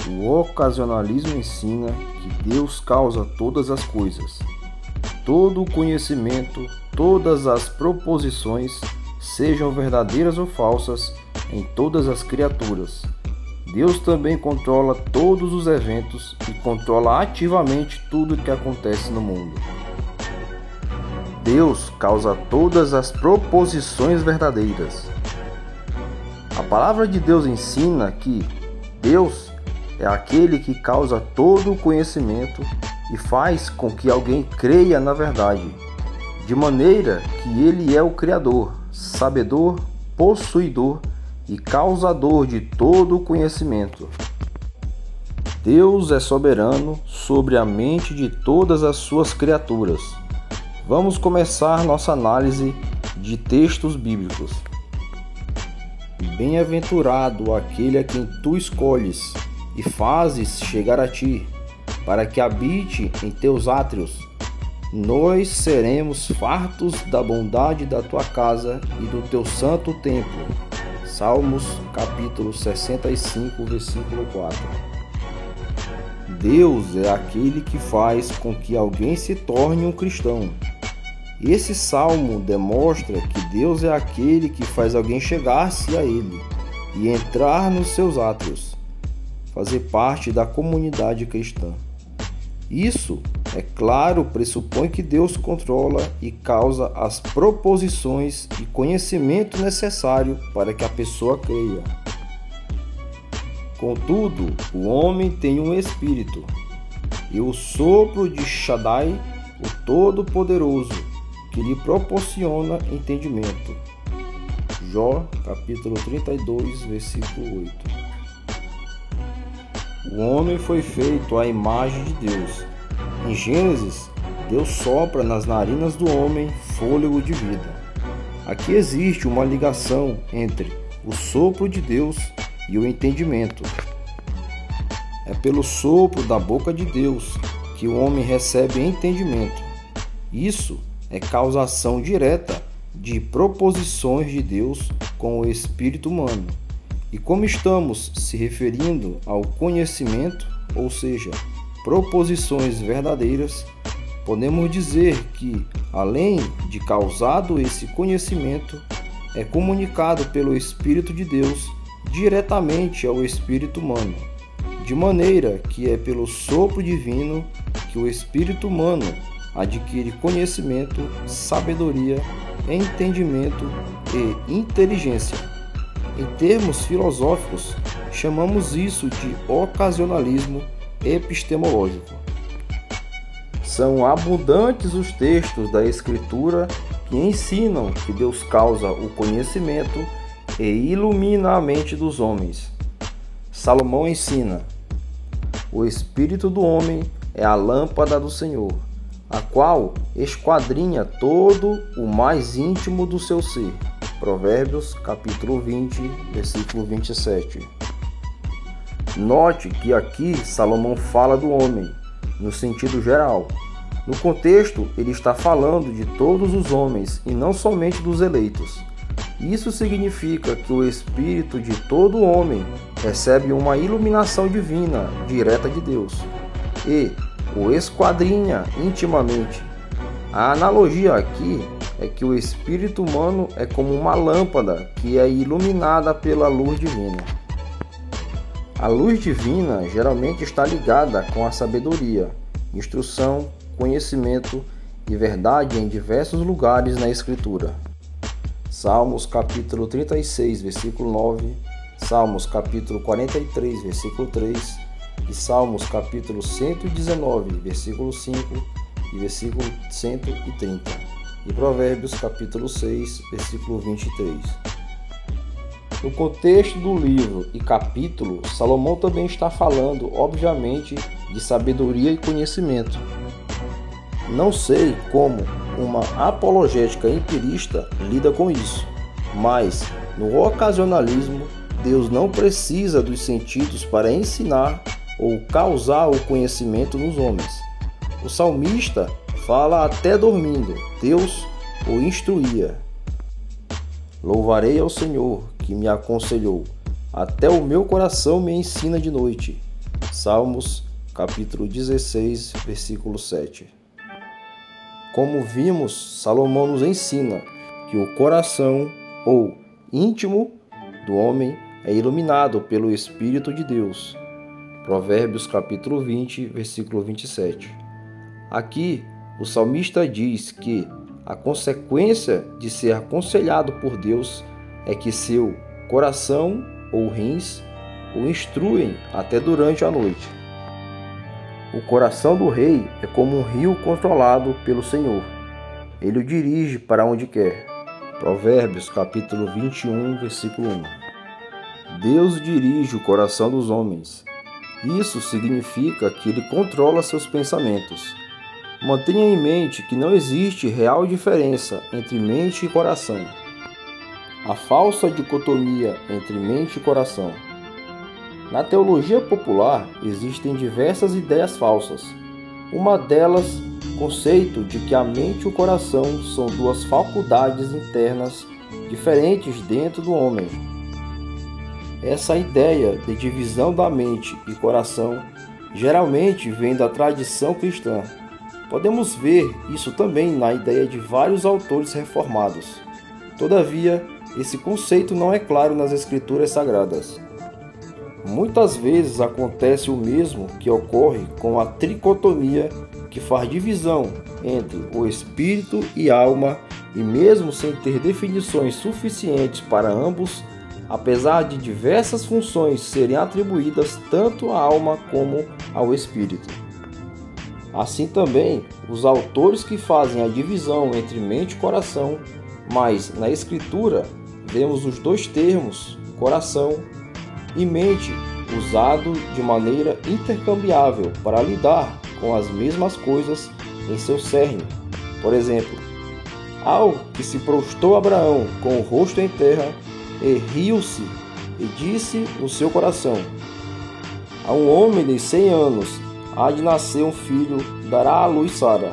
O ocasionalismo ensina que Deus causa todas as coisas, todo o conhecimento, todas as proposições, sejam verdadeiras ou falsas, em todas as criaturas. Deus também controla todos os eventos e controla ativamente tudo o que acontece no mundo. Deus causa todas as proposições verdadeiras. A palavra de Deus ensina que Deus é aquele que causa todo o conhecimento e faz com que alguém creia na verdade, de maneira que Ele é o Criador, sabedor, possuidor e causador de todo o conhecimento. Deus é soberano sobre a mente de todas as suas criaturas. Vamos começar nossa análise de textos bíblicos. Bem-aventurado aquele a quem tu escolhes e fazes chegar a ti, para que habite em teus átrios. Nós seremos fartos da bondade da tua casa e do teu santo templo. Salmos capítulo 65, versículo 4. Deus é aquele que faz com que alguém se torne um cristão. Esse salmo demonstra que Deus é aquele que faz alguém chegar-se a Ele e entrar nos seus átrios, fazer parte da comunidade cristã. Isso, é claro, pressupõe que Deus controla e causa as proposições e conhecimento necessário para que a pessoa creia. Contudo, o homem tem um espírito, e o sopro de Shaddai, o Todo-Poderoso, que lhe proporciona entendimento. Jó, capítulo 32, versículo 8. O homem foi feito à imagem de Deus. Em Gênesis, Deus sopra nas narinas do homem fôlego de vida. Aqui existe uma ligação entre o sopro de Deus e o entendimento. É pelo sopro da boca de Deus que o homem recebe entendimento. Isso é causação direta de proposições de Deus com o espírito humano. E como estamos se referindo ao conhecimento, ou seja, proposições verdadeiras, podemos dizer que, além de causado esse conhecimento, é comunicado pelo Espírito de Deus diretamente ao espírito humano, de maneira que é pelo sopro divino que o espírito humano adquire conhecimento, sabedoria, entendimento e inteligência. Em termos filosóficos, chamamos isso de ocasionalismo epistemológico. São abundantes os textos da Escritura que ensinam que Deus causa o conhecimento e ilumina a mente dos homens. Salomão ensina: o espírito do homem é a lâmpada do Senhor, a qual esquadrinha todo o mais íntimo do seu ser. Provérbios, capítulo 20, versículo 27. Note que aqui Salomão fala do homem, no sentido geral. No contexto, ele está falando de todos os homens e não somente dos eleitos. Isso significa que o espírito de todo homem recebe uma iluminação divina direta de Deus e o esquadrinha intimamente. A analogia aqui é que o espírito humano é como uma lâmpada que é iluminada pela luz divina. A luz divina geralmente está ligada com a sabedoria, instrução, conhecimento e verdade em diversos lugares na Escritura. Salmos capítulo 36, versículo 9, Salmos capítulo 43, versículo 3 e Salmos capítulo 119, versículo 5 e versículo 130. E Provérbios capítulo 6, versículo 23. No contexto do livro e capítulo, Salomão também está falando, obviamente, de sabedoria e conhecimento. Não sei como uma apologética empirista lida com isso, mas no ocasionalismo, Deus não precisa dos sentidos para ensinar ou causar o conhecimento nos homens. O salmista fala até dormindo, Deus o instruía. Louvarei ao Senhor, que me aconselhou, até o meu coração me ensina de noite. Salmos, capítulo 16, versículo 7. Como vimos, Salomão nos ensina que o coração ou íntimo do homem é iluminado pelo Espírito de Deus. Provérbios capítulo 20, versículo 27. Aqui, o salmista diz que a consequência de ser aconselhado por Deus é que seu coração ou rins o instruem até durante a noite. O coração do rei é como um rio controlado pelo Senhor. Ele o dirige para onde quer. Provérbios capítulo 21, versículo 1. Deus dirige o coração dos homens. Isso significa que ele controla seus pensamentos. Mantenha em mente que não existe real diferença entre mente e coração. A falsa dicotomia entre mente e coração. Na teologia popular existem diversas ideias falsas. Uma delas, o conceito de que a mente e o coração são duas faculdades internas diferentes dentro do homem. Essa ideia de divisão da mente e coração geralmente vem da tradição cristã. Podemos ver isso também na ideia de vários autores reformados. Todavia, esse conceito não é claro nas Escrituras Sagradas. Muitas vezes acontece o mesmo que ocorre com a tricotomia, que faz divisão entre o espírito e alma, e mesmo sem ter definições suficientes para ambos, apesar de diversas funções serem atribuídas tanto à alma como ao espírito. Assim também, os autores que fazem a divisão entre mente e coração, mas na Escritura vemos os dois termos, coração e mente, usado de maneira intercambiável para lidar com as mesmas coisas em seu cerne. Por exemplo, ao que se prostrou Abraão com o rosto em terra, e riu-se, e disse no seu coração: a um homem de 100 anos há de nascer um filho, dará à luz Sara,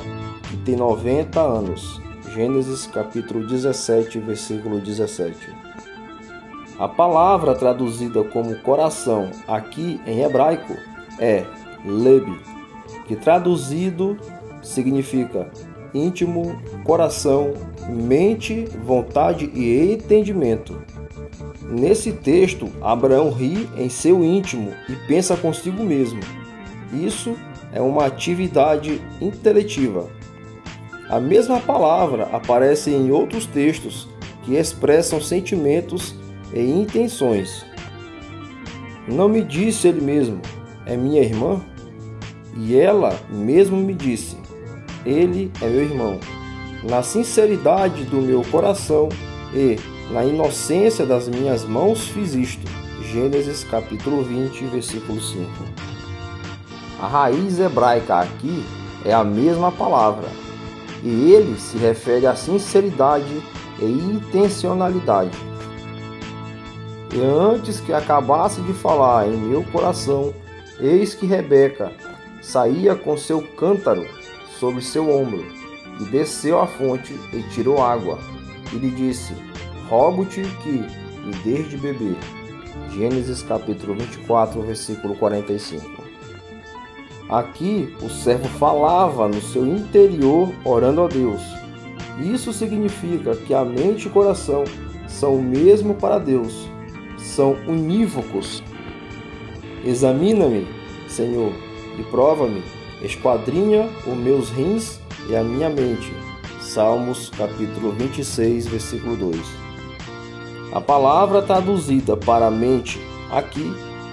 que tem 90 anos. Gênesis capítulo 17, versículo 17. A palavra traduzida como coração aqui em hebraico é leb, que traduzido significa íntimo, coração, mente, vontade e entendimento. Nesse texto, Abraão ri em seu íntimo e pensa consigo mesmo. Isso é uma atividade inteletiva. A mesma palavra aparece em outros textos que expressam sentimentos e intenções. Não me disse ele mesmo, é minha irmã? E ela mesmo me disse, ele é meu irmão. Na sinceridade do meu coração e na inocência das minhas mãos fiz isto. Gênesis capítulo 20, versículo 5. A raiz hebraica aqui é a mesma palavra, e ele se refere à sinceridade e intencionalidade. E antes que acabasse de falar em meu coração, eis que Rebeca saía com seu cântaro sobre seu ombro, e desceu à fonte e tirou água, e lhe disse, rogo-te que me dês de beber. Gênesis capítulo 24, versículo 45. Aqui o servo falava no seu interior orando a Deus. Isso significa que a mente e o coração são o mesmo para Deus, são unívocos. Examina-me, Senhor, e prova-me, esquadrinha os meus rins e a minha mente. Salmos capítulo 26, versículo 2. A palavra traduzida para a mente aqui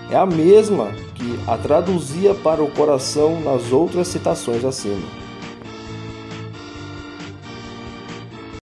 é a mesma que a traduzia para o coração nas outras citações acima.